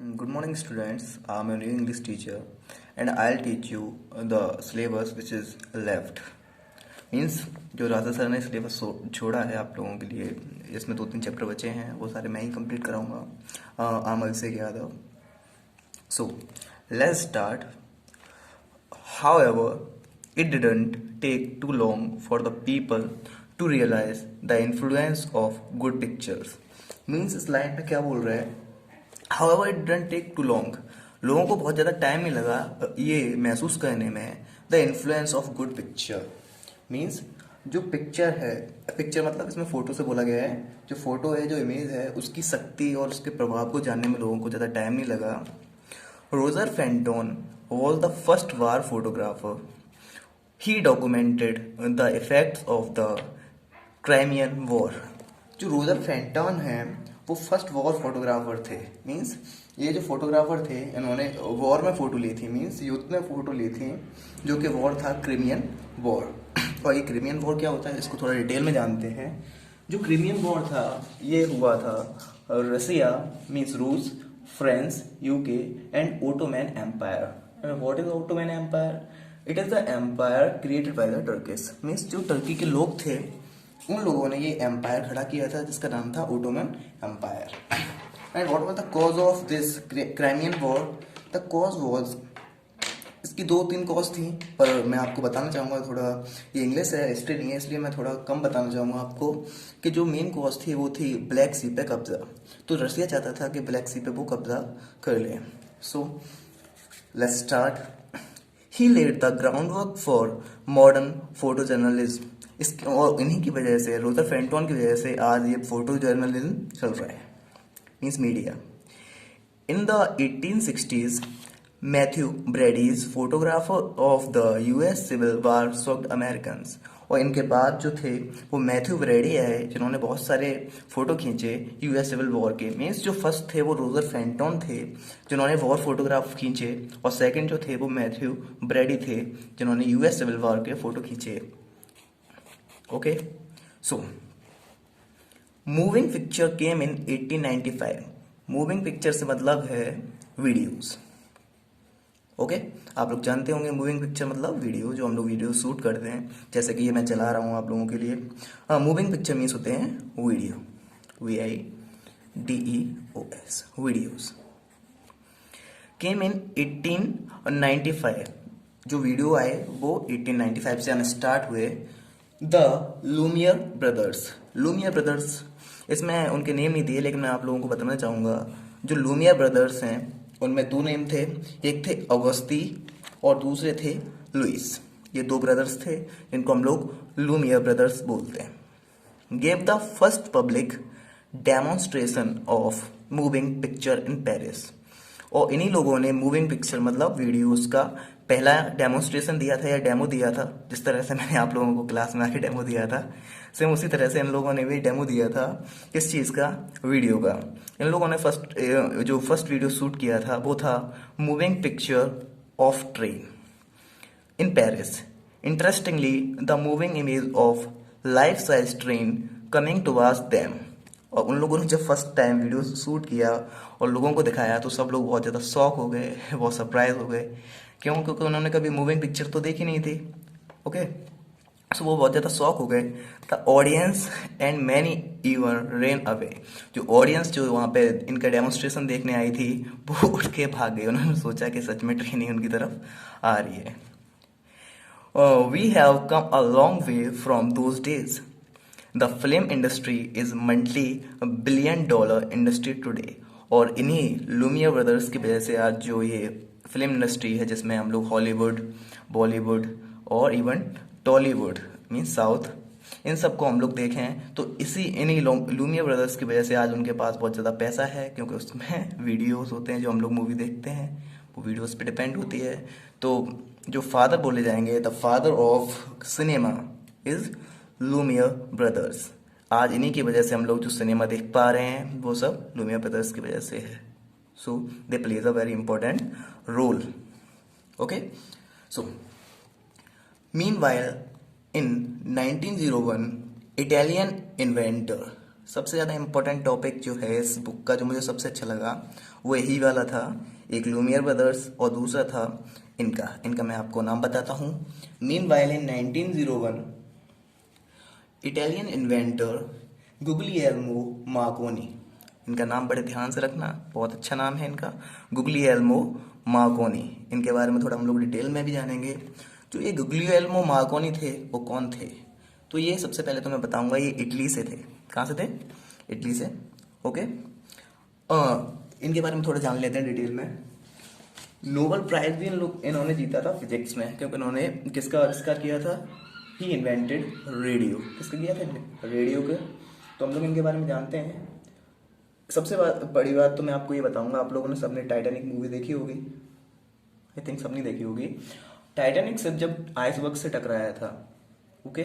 Good morning, students. I'm a new English teacher, and I'll teach you the syllabus which is left. Means जो राजा sir ने syllabus छोड़ा है आप लोगों के लिए, इसमें 2-3 चैप्टर बचे हैं, वो सारे मैं ही कंप्लीट कराऊंगा आमल से Yadav. So let's start. However, it didn't take too long for the people to realize the influence of good pictures. Means इस लाइन में क्या बोल रहा है? However, it didn't take too long. लोगों को बहुत ज़्यादा टाइम नहीं लगा ये महसूस करने में the influence of good picture. Means जो पिक्चर है, पिक्चर मतलब इसमें फोटो से बोला गया है, जो फोटो है, जो इमेज है, उसकी शक्ति और उसके प्रभाव को जानने में लोगों को ज़्यादा टाइम नहीं लगा. Roger Fenton was the first war photographer. He documented the effects of the Crimean war. जो रोजर फेंटोन है वो फर्स्ट वॉर फोटोग्राफर थे. मीन्स ये जो फोटोग्राफर थे इन्होंने वॉर में फ़ोटो ली थी, मीन्स युद्ध में फ़ोटो ली थी, जो कि वॉर था क्रिमियन वॉर. और ये क्रिमियन वॉर क्या होता है इसको थोड़ा डिटेल में जानते हैं. जो क्रिमियन वॉर था ये हुआ था रसिया मीन्स रूस, France, UK and Ottoman empire. What is Ottoman empire? It is the empire created by the Turks. Means जो टर्की के लोग थे उन लोगों ने ये एम्पायर खड़ा किया था जिसका नाम था Ottoman empire. And what was the cause of this Crimean war? The cause was, इसकी 2-3 कॉज थी, पर मैं आपको बताना चाहूँगा, थोड़ा ये इंग्लिश है, हिस्ट्री नहीं है, इसलिए मैं थोड़ा कम बताना चाहूँगा आपको कि जो मेन कॉज थी वो थी ब्लैक सी पे कब्जा. तो रसिया चाहता था कि ब्लैक सी पे वो कब्जा कर ले. So let's start. He led the groundwork for modern photojournalism. इसके और इन्हीं की वजह से, रोजर फेंटोन की वजह से आज ये फोटो जर्नलिज्म चल रहा है, means media. In the 1860s Matthew Brady's photographer of the US civil war shocked Americans. और इनके बाद जो थे वो मैथ्यू ब्रैडी है जिन्होंने बहुत सारे फोटो खींचे यूएस सिविल वॉर के. मीन्स जो फर्स्ट थे वो रोजर फेंटोन थे जिन्होंने वॉर फोटोग्राफ खींचे, और सेकंड जो थे वो मैथ्यू ब्रैडी थे जिन्होंने यूएस सिविल वॉर के फोटो खींचे. ओके, सो मूविंग पिक्चर केम इन 1895. मूविंग पिक्चर से मतलब है वीडियोस. ओके, आप लोग जानते होंगे मूविंग पिक्चर मतलब वीडियो, जो हम लोग वीडियो शूट करते हैं, जैसे कि ये मैं चला रहा हूँ आप लोगों के लिए. मूविंग पिक्चर मीन्स होते हैं वीडियो, VIDEOS, वीडियोस. केम इन 1895. जो वीडियो आए वो 1895 से आना स्टार्ट हुए. The Lumiere brothers. Lumiere brothers, इसमें उनके नेम नहीं दिए लेकिन मैं आप लोगों को बताना चाहूँगा. जो लूमियर ब्रदर्स हैं उनमें 2 नेम थे. एक थे अगस्ती और दूसरे थे लुइस. ये 2 ब्रदर्स थे जिनको हम लोग लूमियर ब्रदर्स बोलते हैं. Gave the first public demonstration of moving picture in Paris. और इन्हीं लोगों ने मूविंग पिक्चर मतलब वीडियोस का पहला डेमोन्स्ट्रेशन दिया था या डेमो दिया था. जिस तरह से मैंने आप लोगों को क्लास में आके डेमो दिया था, सेम उसी तरह से इन लोगों ने भी डेमो दिया था. किस चीज़ का? वीडियो का. इन लोगों ने जो फर्स्ट वीडियो शूट किया था वो था moving picture of train in Paris. Interestingly the moving image of life size train coming towards them. और उन लोगों ने जब फर्स्ट टाइम वीडियो शूट किया और लोगों को दिखाया तो सब लोग बहुत ज़्यादा शॉक हो गए, बहुत सरप्राइज हो गए. क्यों? क्योंकि उन्होंने कभी मूविंग पिक्चर तो देखी नहीं थी. ओके, सो वो बहुत ज़्यादा शॉक हो गए. The audience and many even rain away. जो ऑडियंस जो वहाँ पे इनका डेमोन्स्ट्रेशन देखने आई थी वो उठ के भाग गई. उन्होंने सोचा कि सच में ट्रेन ही उनकी तरफ आ रही है. We have come a long way from those days. The film industry is monthly $1 billion industry today. और इन्हीं लूमियर ब्रदर्स की वजह से आज जो ये फिल्म इंडस्ट्री है जिसमें हम लोग हॉलीवुड, बॉलीवुड और इवन टॉलीवुड मीन्स साउथ, इन सबको हम लोग देखें तो इन्हीं लूमियर ब्रदर्स की वजह से आज उनके पास बहुत ज़्यादा पैसा है, क्योंकि उसमें वीडियोस होते हैं जो हम लोग मूवी देखते हैं वो वीडियोस पे डिपेंड होती है. तो जो फादर बोले जाएंगे, the father of cinema is Lumiere brothers. आज इन्हीं की वजह से हम लोग जो सिनेमा देख पा रहे हैं वो सब लूमियर ब्रदर्स की वजह से है. So they plays a very important role. Okay, so meanwhile in 1901 Italian inventor सबसे ज़्यादा इम्पोर्टेंट टॉपिक जो है इस बुक का, जो मुझे सबसे अच्छा लगा, वो यही वाला था। एक लूमियर ब्रदर्स और दूसरा था इनका इनका मैं आपको नाम बताता हूँ। मीनवाइल इन 1901 इटालियन इन्वेंटर गुग्लिएल्मो मार्कोनी, इनका नाम बड़े ध्यान से रखना, बहुत अच्छा नाम है इनका, गुग्लिएल्मो मार्कोनी। इनके बारे में थोड़ा हम लोग डिटेल में भी जानेंगे। जो ये गुग्लिएल्मो मार्कोनी थे वो कौन थे? तो ये सबसे पहले तो मैं बताऊंगा, ये इटली से थे। कहाँ से थे? इटली से। ओके। इनके बारे में थोड़ा जान लेते हैं डिटेल में। नोबेल प्राइज भी इन्होंने जीता था फिजिक्स में, क्योंकि इन्होंने किसका आविष्कार किया था? ही इन्वेंटेड रेडियो। किसका किया था? रेडियो के। तो हम लोग इनके बारे में जानते हैं। सबसे बड़ी बात तो मैं आपको ये बताऊंगा, आप लोगों ने सबने टाइटैनिक मूवी देखी होगी, आई थिंक सबने देखी होगी। टाइटैनिक शिप जब आइसबर्ग से टकराया था, ओके,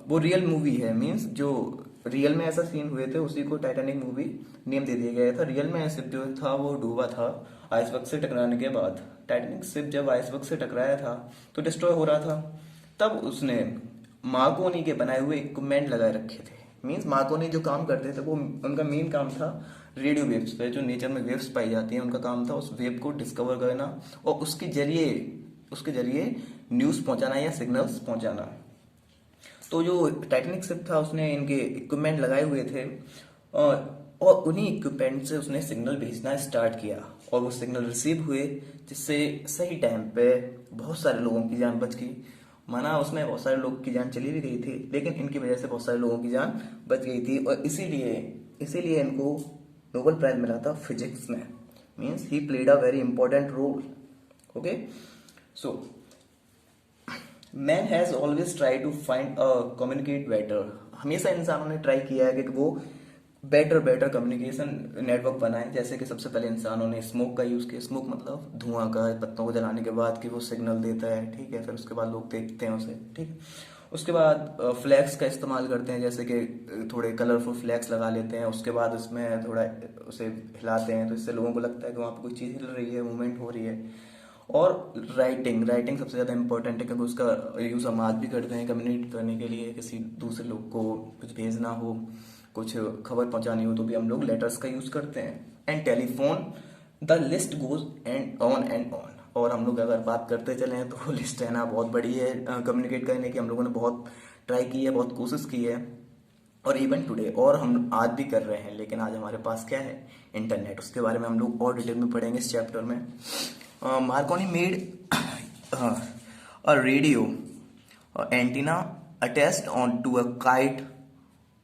वो रियल मूवी है, मींस जो रियल में ऐसा सीन हुए थे उसी को टाइटैनिक मूवी नेम दे दिया गया था। रियल में शिप जो था वो डूबा था आइसबर्ग से टकराने के बाद। टाइटैनिक शिप जब आइसबर्ग से टकराया था तो डिस्ट्रॉय हो रहा था, तब उसने मार्कोनी के बनाए हुए इक्विपमेंट लगाए रखे थे। मींस मार्कोनी जो काम करते थे वो उनका मेन काम था रेडियो वेव्स पे, जो नेचर में वेव्स पाई जाती हैं, उनका काम था उस वेव को डिस्कवर करना और उसके जरिए न्यूज़ पहुंचाना या सिग्नल्स पहुंचाना। तो जो टाइटैनिक शिप था उसने इनके इक्विपमेंट लगाए हुए थे और उन्हीं इक्विपमेंट से उसने सिग्नल भेजना स्टार्ट किया और वो सिग्नल रिसीव हुए, जिससे सही टाइम पे बहुत सारे लोगों की जान बच गई। माना उसमें बहुत सारे लोगों की जान चली भी गई थी, लेकिन इनकी वजह से बहुत सारे लोगों की जान बच गई थी और इसीलिए इनको नोबेल प्राइज मिला था फिजिक्स में। Means he played a very important role. Okay, so man has always try to find communicate better. हमेशा इंसानों ने ट्राई किया है कि वो बेटर कम्युनिकेशन नेटवर्क बनाए। जैसे कि सबसे पहले इंसानों ने स्मोक का यूज़ किया। स्मोक मतलब धुआं का, पत्तों को जलाने के बाद कि वो सिग्नल देता है, ठीक है। फिर उसके बाद लोग देखते हैं उसे, ठीक। उसके बाद फ्लैग्स का इस्तेमाल करते हैं, जैसे कि थोड़े कलरफुल फ्लैग्स लगा लेते हैं। उसके बाद उसमें थोड़ा उसे हिलाते हैं तो इससे लोगों को लगता है कि वहाँ पर कोई चीज़ हिल रही है, मूवमेंट हो रही है। और राइटिंग सबसे ज़्यादा इंपॉर्टेंट है, क्योंकि उसका यूज़ हम आज भी करते हैं कम्युनिकेट करने के लिए। किसी दूसरे लोग को कुछ भेजना हो, कुछ खबर पहुंचानी हो, तो भी हम लोग लेटर्स का यूज़ करते हैं। And telephone, the list goes and on. और हम लोग अगर बात करते चलें तो लिस्ट है ना बहुत बड़ी है कम्युनिकेट करने की। हम लोगों ने बहुत ट्राई की है, बहुत कोशिश की है, और इवन टुडे और हम आज भी कर रहे हैं। लेकिन आज हमारे पास क्या है? इंटरनेट। उसके बारे में हम लोग और डिटेल में पढ़ेंगे इस चैप्टर में। Marconi made a radio antenna attached on to a kite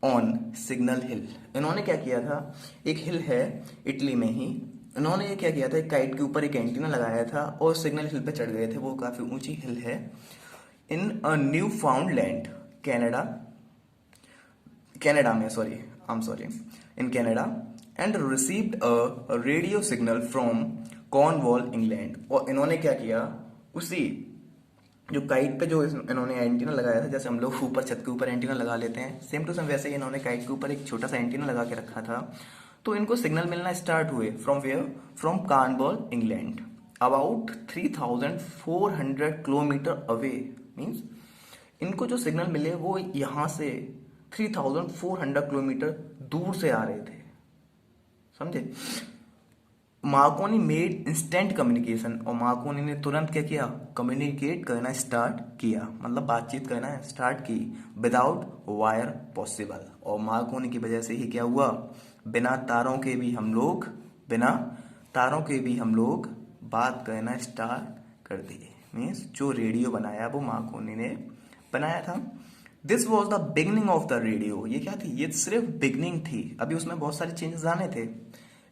on Signal Hill. इन्होंने क्या किया था? एक हिल है इटली में ही, इन्होंने ये क्या किया था, एक काइट के ऊपर एक एंटीना लगाया था और सिग्नल हिल पे चढ़ गए थे। वो काफी ऊंची हिल है इन न्यू फाउंडलैंड, कनाडा कनाडा में, sorry, I am sorry, in Canada, and received a radio signal from Cornwall, England. और इन्होंने क्या किया, उसी जो काइट पे जो इन्होंने एंटीना लगाया था, जैसे हम लोग ऊपर छत के ऊपर एंटीना लगा लेते हैं, सेम टू सेम वैसे ही इन्होंने काइट के ऊपर एक छोटा सा एंटीना लगा के रखा था। तो इनको सिग्नल मिलना स्टार्ट हुए from where? From Cornwall, England, about 3400 kilometre away. Means इनको जो सिग्नल मिले वो यहाँ से 3400 किलोमीटर दूर से आ रहे थे, समझे। मार्कोनी मेड इंस्टेंट कम्युनिकेशन, और मार्कोनी ने तुरंत क्या किया? कम्युनिकेट करना स्टार्ट किया, मतलब बातचीत करना स्टार्ट की। Without wire possible. और मार्कोनी की वजह से ही क्या हुआ? बिना तारों के भी हम लोग बात करना स्टार्ट कर दिए। मीन्स जो रेडियो बनाया वो मार्कोनी ने बनाया था। This was the beginning of the radio. ये क्या थी? ये सिर्फ बिगनिंग थी, अभी उसमें बहुत सारे चेंजेस आने थे।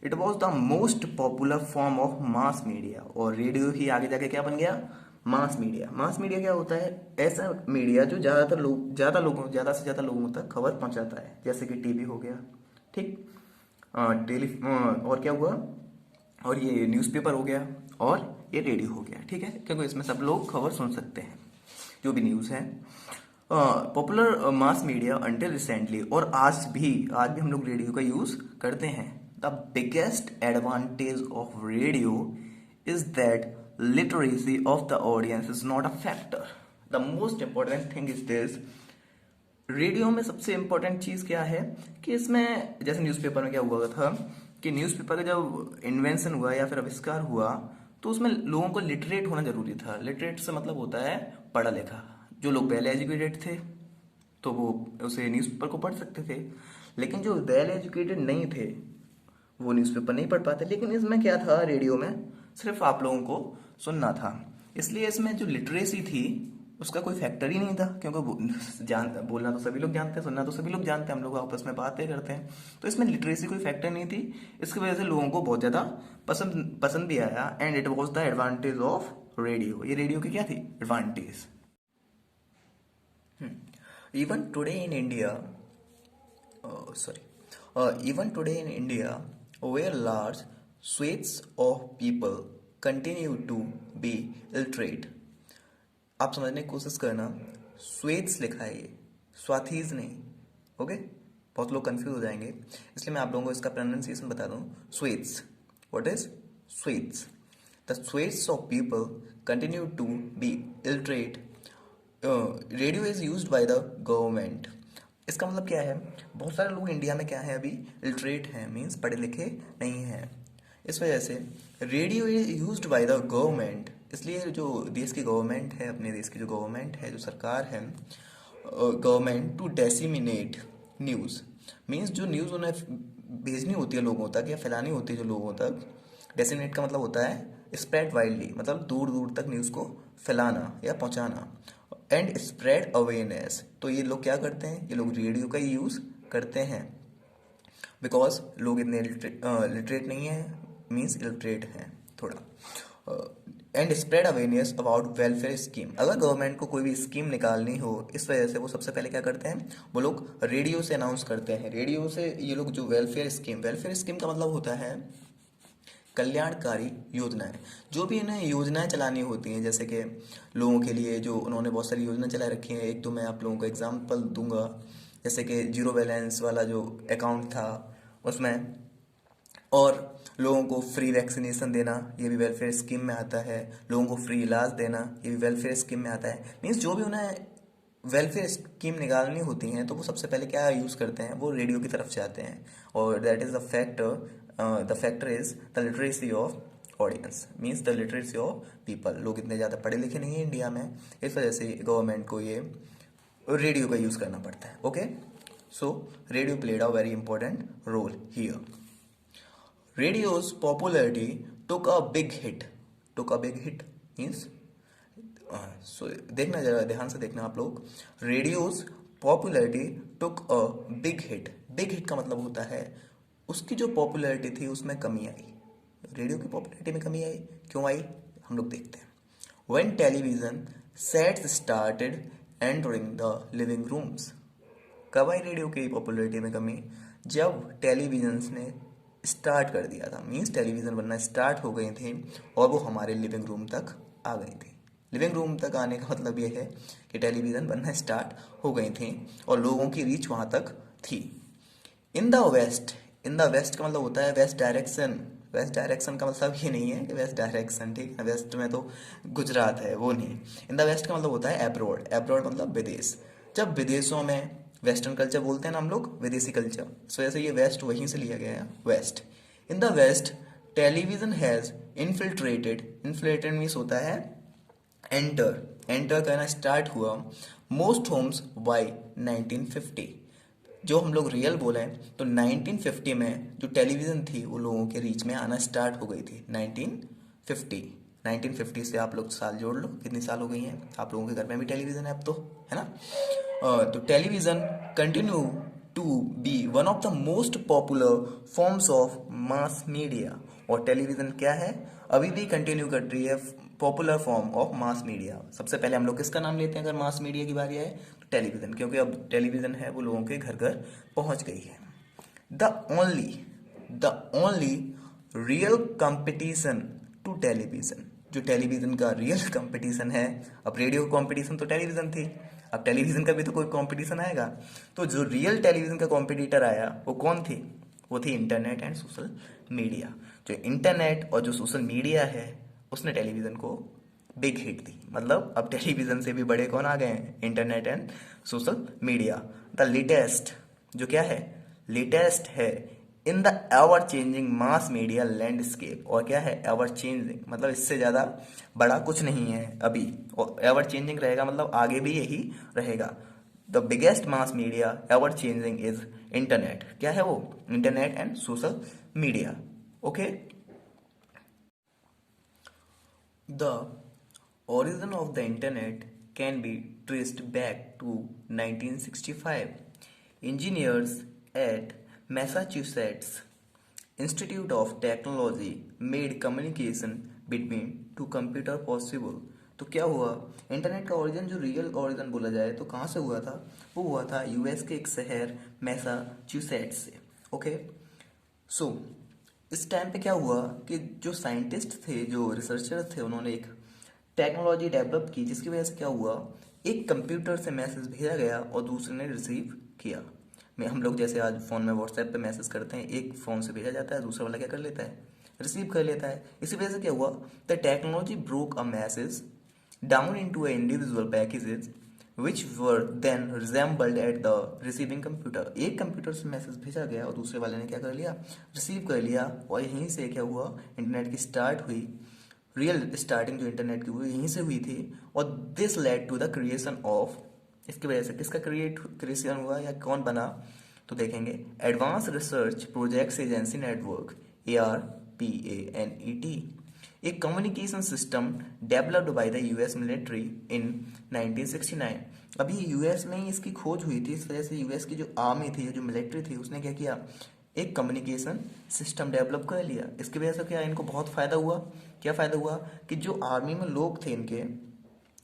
It was the most popular form of mass media. और रेडियो ही आगे जाके क्या बन गया? Mass media. मास मीडिया क्या होता है? ऐसा मीडिया जो ज्यादा से ज्यादा लोगों तक खबर पहुंचाता है, जैसे कि टीवी हो गया, ठीक, और क्या हुआ, और ये न्यूज़पेपर हो गया, और ये रेडियो हो गया, ठीक है, क्योंकि इसमें सब लोग खबर सुन सकते हैं जो भी न्यूज़ है। Popular mass media until recently, और आज भी हम लोग रेडियो का यूज करते हैं। The biggest advantage of radio is that literacy of the audience is not a factor. The most important thing is this, radio में सबसे इम्पोर्टेंट चीज़ क्या है कि इसमें जैसे न्यूज़पेपर में क्या हुआ था कि न्यूज़पेपर का जब इन्वेंशन हुआ या फिर आविष्कार हुआ तो उसमें लोगों को लिटरेट होना जरूरी था। लिटरेट से मतलब होता है पढ़ा लिखा। जो लोग वेल एजुकेटेड थे तो वो उसे न्यूज़पेपर को पढ़ सकते थे, लेकिन जो वेल एजुकेटेड नहीं थे वो न्यूज़पेपर नहीं पढ़ पाते। लेकिन इसमें क्या था, रेडियो में सिर्फ आप लोगों को सुनना था, इसलिए इसमें जो लिटरेसी थी उसका कोई फैक्टर ही नहीं था, क्योंकि बोलना तो सभी लोग जानते हैं, सुनना तो सभी लोग जानते हैं, हम लोग आपस में बातें करते हैं, तो इसमें लिटरेसी कोई फैक्टर नहीं थी। इसकी वजह से लोगों को बहुत ज़्यादा पसंद पसंद भी आया, and it was the advantage of radio. ये रेडियो की क्या थी, advantage. Even today in India sorry even today in India, where large swathes of people continue to be illiterate। आप समझने की कोशिश करना, स्वेट्स लिखा है ये, स्वाथीज नहीं। ओके, बहुत लोग कंफ्यूज हो जाएंगे, इसलिए मैं आप लोगों को इसका प्रोनाउंसिएशन बता दूं। Swathes, what is swathes? The swathes of people continue to be illiterate। Radio is used by the government. इसका मतलब क्या है, बहुत सारे लोग इंडिया में क्या है अभी, इलिटरेट हैं, मीन्स पढ़े लिखे नहीं हैं। इस वजह से radio is used by the government, इसलिए जो देश की गवर्नमेंट है, अपने देश की जो गवर्नमेंट है, जो सरकार है, government to disseminate news, means जो न्यूज़ उन्हें भेजनी होती है लोगों तक या फैलानी होती है जो लोगों तक। डेसिमिनेट का मतलब होता है स्प्रेड वाइडली, मतलब दूर दूर तक न्यूज़ को फैलाना या पहुंचाना। एंड स्प्रेड अवेयरनेस, तो ये लोग क्या करते हैं, ये लोग रेडियो का यूज़ करते हैं, बिकॉज लोग इतने लिटरेट नहीं है, मीन्स इलिटरेट हैं थोड़ा। And spread awareness about welfare scheme, अगर गवर्नमेंट को कोई भी स्कीम निकालनी हो, इस वजह से वो सबसे पहले क्या करते हैं, वो लोग रेडियो से अनाउंस करते हैं। रेडियो से ये लोग जो वेलफेयर स्कीम का मतलब होता है कल्याणकारी योजनाएं। जो भी इन्हें योजनाएं चलानी होती हैं, जैसे कि लोगों के लिए जो उन्होंने बहुत सारी योजना चला रखी हैं। एक तो मैं आप लोगों को एग्जांपल दूंगा, जैसे कि जीरो बैलेंस वाला जो अकाउंट था उसमें, और लोगों को फ्री वैक्सीनेशन देना, ये भी वेलफेयर स्कीम में आता है। लोगों को फ्री इलाज देना, ये भी वेलफेयर स्कीम में आता है। मीन्स जो भी उन्हें वेलफेयर स्कीम निकालनी होती हैं तो वो सबसे पहले क्या यूज़ करते हैं, वो रेडियो की तरफ जाते हैं। और that is the factor is the literacy of audience, means the literacy of people. लोग इतने ज़्यादा पढ़े लिखे नहीं हैं इंडिया में, इस वजह से गवर्नमेंट को ये रेडियो का यूज़ करना पड़ता है। Okay, so radio played a very important role here. Radio's popularity took a big hit। took a big hit means सो देखना, जरा ध्यान से देखना आप लोग। Radios popularity took a big hit. Big hit का मतलब होता है उसकी जो पॉपुलैरिटी थी उसमें कमी आई। रेडियो की पॉपुलैरिटी में कमी आई, क्यों आई, हम लोग देखते हैं। When television sets started entering the living rooms, कब आई रेडियो की पॉपुलैरिटी में कमी, जब टेलीविजन ने स्टार्ट कर दिया था, मीन्स टेलीविज़न बनना स्टार्ट हो गई थी और वो हमारे लिविंग रूम तक आ गई थी। लिविंग रूम तक आने का मतलब ये है कि टेलीविज़न बनना स्टार्ट हो गई थी और लोगों की रीच वहाँ तक थी। In the west, in the west का मतलब होता है वेस्ट डायरेक्शन। वेस्ट डायरेक्शन का मतलब ये नहीं है कि वेस्ट डायरेक्शन, ठीक है, वेस्ट में तो गुजरात है, वो नहीं। इन द वेस्ट का मतलब होता है एब्रॉड। एब्रॉड मतलब विदेश। जब विदेशों में वेस्टर्न कल्चर बोलते हैं ना हम लोग, विदेशी कल्चर, सो ऐसे ये वेस्ट वहीं से लिया गया है, west. In the west television has infiltrated. Infiltrated means होता है एंटर, एंटर करना स्टार्ट हुआ मोस्ट होम्स बाई 1950। जो हम लोग रियल बोले तो 1950 में जो टेलीविज़न थी वो लोगों के रीच में आना स्टार्ट हो गई थी। 1950, 1950 से आप लोग साल जोड़ लो कितनी साल हो गई हैं। आप लोगों के घर में भी टेलीविज़न है अब तो, है ना। तो television continue to be one of the most popular forms of mass media. और टेलीविज़न क्या है, अभी भी कंटिन्यू कर रही है popular form of mass media. सबसे पहले हम लोग किसका नाम लेते हैं अगर मास मीडिया की बारी आए, तो टेलीविज़न, क्योंकि अब टेलीविज़न है वो लोगों के घर घर पहुंच गई है। The only real competition to television, जो टेलीविज़न का रियल कंपटीशन है, अब रेडियो का कंपटीशन तो टेलीविज़न थी, अब टेलीविज़न का भी तो कोई कंपटीशन आएगा। तो जो रियल टेलीविज़न का कॉम्पिटिटर आया वो कौन थी, वो थी इंटरनेट एंड सोशल मीडिया। जो इंटरनेट और जो सोशल मीडिया है उसने टेलीविज़न को बिग हिट थी। मतलब अब टेलीविजन से भी बड़े कौन आ गए हैं, internet and social media. The latest, जो क्या है, लेटेस्ट है in the ever changing mass media landscape. और क्या है, एवर चेंजिंग, मतलब इससे ज़्यादा बड़ा कुछ नहीं है अभी। और एवर चेंजिंग रहेगा मतलब आगे भी यही रहेगा। The biggest mass media ever changing is internet. क्या है वो, internet and social media. Okay. The origin of the internet can be traced back to 1965. Engineers at Massachusetts Institute of Technology made communication between two computers possible. तो क्या हुआ, internet का origin, जो real origin बोला जाए तो कहाँ से हुआ था, वो हुआ था यूएस के एक शहर मैसाचुसेट्स से। ओके। सो इस टाइम पे क्या हुआ कि जो साइंटिस्ट थे, जो रिसर्चर थे, उन्होंने एक टेक्नोलॉजी डेवलप की, जिसकी वजह से क्या हुआ, एक कंप्यूटर से मैसेज भेजा गया और दूसरे ने रिसीव किया। मैं हम लोग जैसे आज फ़ोन में व्हाट्सएप पे मैसेज करते हैं, एक फ़ोन से भेजा जाता है, दूसरा वाला क्या कर लेता है, रिसीव कर लेता है। इसी वजह से क्या हुआ, the technology broke a message down into a individual packages which were then resembled at the receiving computer। एक कंप्यूटर से मैसेज भेजा गया और दूसरे वाले ने क्या कर लिया, रिसीव कर लिया। और यहीं से क्या हुआ, इंटरनेट की स्टार्ट हुई। रियल स्टार्टिंग जो इंटरनेट की हुई यहीं से हुई थी। और this led to the creation of, इसकी वजह से किसका क्रिएशन हुआ या कौन बना, तो देखेंगे, advance research projects agency network, ARPANET, एक communication system developed by the US military इन 1969। अभी यूएस में ही इसकी खोज हुई थी, इस वजह से यूएस की जो आर्मी थी, जो मिलिट्री थी, उसने क्या किया, एक कम्युनिकेशन सिस्टम डेवलप कर लिया। इसकी वजह से क्या, इनको बहुत फायदा हुआ। क्या फायदा हुआ कि जो आर्मी में लोग थे इनके,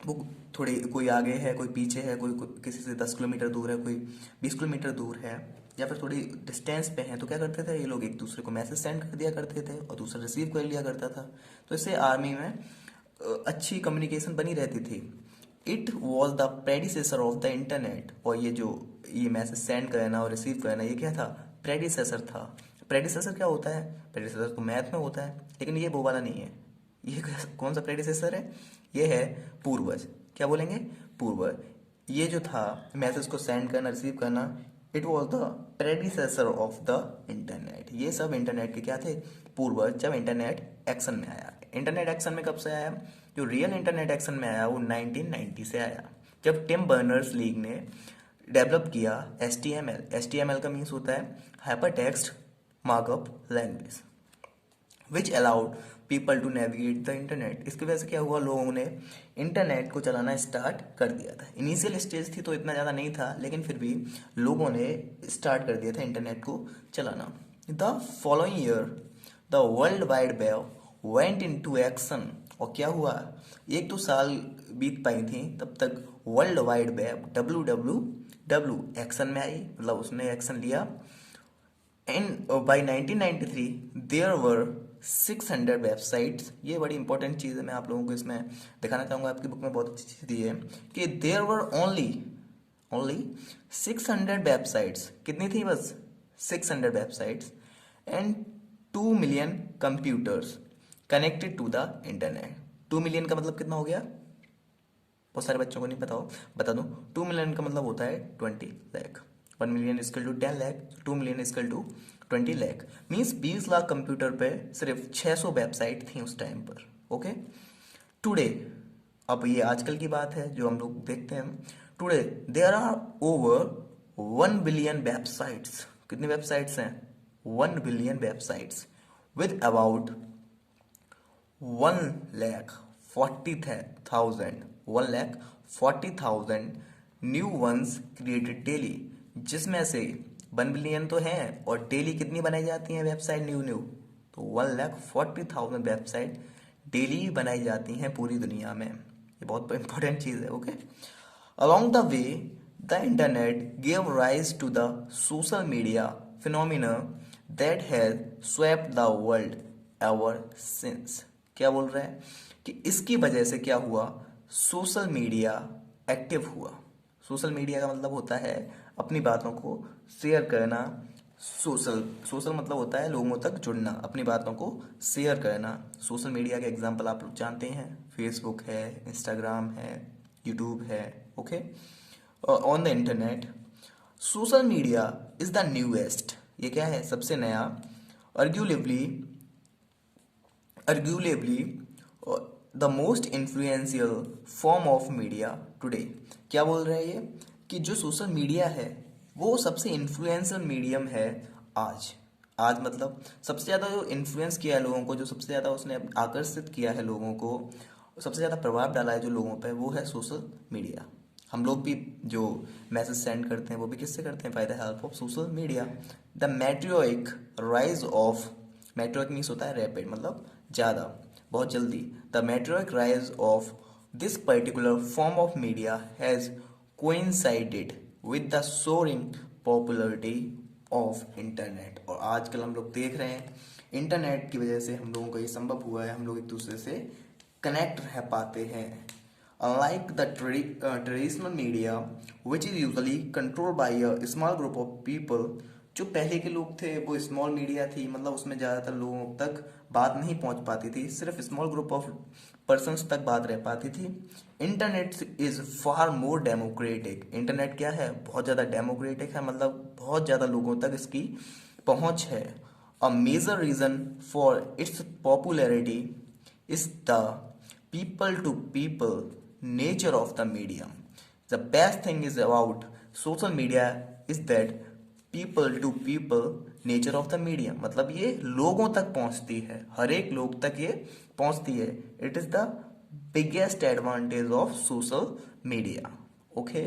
वो थोड़े, कोई आगे है, कोई पीछे है, कोई किसी से 10 किलोमीटर दूर है, कोई 20 किलोमीटर दूर है, या फिर थोड़ी डिस्टेंस पे हैं, तो क्या करते थे ये लोग, एक दूसरे को मैसेज सेंड कर दिया करते थे और दूसरा रिसीव कर लिया करता था। तो इससे आर्मी में अच्छी कम्युनिकेशन बनी रहती थी। It was the predecessor of the internet. और ये मैसेज सेंड करना और रिसीव करना, ये क्या था, प्रेडिसेसर था। प्रेडिसेसर क्या होता है, प्रेडिसेसर तो मैथ में होता है, लेकिन ये वो वाला नहीं है। ये कौन सा प्रेडिसेसर है, ये है पूर्वज। क्या बोलेंगे, पूर्वज। ये जो था मैसेज को सेंड करना, रिसीव करना, it was the predecessor of the internet. ये सब इंटरनेट के क्या थे, पूर्वज, जब इंटरनेट एक्शन में आया। इंटरनेट एक्शन में कब से आया, जो रियल इंटरनेट एक्शन में आया वो 1990 से आया, जब टिम बर्नर्स लीग ने डेवलप किया HTML। HTML का मीन्स होता है hypertext markup language, which allowed people to navigate the internet. इसकी वजह से क्या हुआ, लोगों ने इंटरनेट को चलाना स्टार्ट कर दिया था। इनिशियल स्टेज थी तो इतना ज़्यादा नहीं था, लेकिन फिर भी लोगों ने स्टार्ट कर दिया था इंटरनेट को चलाना। The following year the world wide web went into action. और क्या हुआ, एक तो साल बीत पाई थी तब तक world wide web WWW action में आई, मतलब उसने एक्शन लिया। And by 1993 there were 600 websites. ये बड़ी इंपॉर्टेंट चीज़ है, मैं आप लोगों को इसमें दिखाना चाहूँगा, आपकी बुक में बहुत अच्छी चीज़ दी है कि देयर वर ओनली 600 वेबसाइट्स। कितनी थी, बस 600 websites and 2 million computers connected to the internet. 2 million का मतलब कितना हो गया, बहुत सारे बच्चों को नहीं पता हो, बता दूं, 2 मिलियन का मतलब होता है 20 lakh. 1 million is equal to 10 lakh, 2 million is equal to 20 lakh. Means 20 lakh computer पे सिर्फ 600 वेबसाइट थी उस टाइम पर। ओके। टुडे, अब ये आजकल की बात है जो हम लोग देखते हैं, today there are over 1 billion websites. कितनी वेबसाइट्स हैं, 1 billion websites with about 1,40,000 new ones created daily. जिसमें से 1 बिलियन तो हैं और डेली कितनी बनाई जाती हैं वेबसाइट, न्यू, तो 1,40,000 वेबसाइट डेली बनाई जाती हैं पूरी दुनिया में। ये बहुत इंपॉर्टेंट चीज़ है। Okay. Along the way the internet gave rise to the social media phenomena that has swept the world ever since. क्या बोल रहे हैं कि इसकी वजह से क्या हुआ, सोशल मीडिया एक्टिव हुआ। सोशल मीडिया का मतलब होता है अपनी बातों को शेयर करना। सोशल मतलब होता है लोगों तक जुड़ना, अपनी बातों को शेयर करना। सोशल मीडिया के एग्जाम्पल आप लोग जानते हैं, फेसबुक है, इंस्टाग्राम है, यूट्यूब है, okay, on the internet. Social media is the newest, ये क्या है, सबसे नया, अर्ग्यूलेबली arguably the most influential form of media today. क्या बोल रहे हैं ये, कि जो सोशल मीडिया है वो सबसे इन्फ्लुएंशियल मीडियम है आज। आज मतलब सबसे ज़्यादा जो इन्फ्लुएंस किया है लोगों को, जो सबसे ज़्यादा उसने आकर्षित किया है लोगों को, सबसे ज़्यादा प्रभाव डाला है जो लोगों पे, वो है सोशल मीडिया। हम लोग भी जो मैसेज सेंड करते हैं वो भी किससे करते हैं, by the help of social media. The meteoric rise of, meteoric means होता है रैपिड, मतलब ज़्यादा, बहुत जल्दी। The meteoric rise of this particular form of media has coincided with the soaring popularity of internet. और आजकल हम लोग देख रहे हैं इंटरनेट की वजह से हम लोगों को ये संभव हुआ है, हम लोग एक दूसरे से कनेक्ट रह पाते हैं। Unlike the traditional media, which is usually controlled by a small group of people, जो पहले के लोग थे वो स्मॉल मीडिया थी, मतलब उसमें ज़्यादातर लोगों तक बात नहीं पहुंच पाती थी, सिर्फ स्मॉल ग्रुप ऑफ पर्सन्स तक बात रह पाती थी। Internet is far more democratic, internet क्या है, बहुत ज़्यादा डेमोक्रेटिक है, मतलब बहुत ज़्यादा लोगों तक इसकी पहुंच है। A major reason for its popularity is the people to people nature of the medium. The best thing is about social media is that people to people nature of the medium, मतलब ये लोगों तक पहुंचती है, हर एक लोग तक ये पहुंचती है। It is the biggest advantage of social media, okay.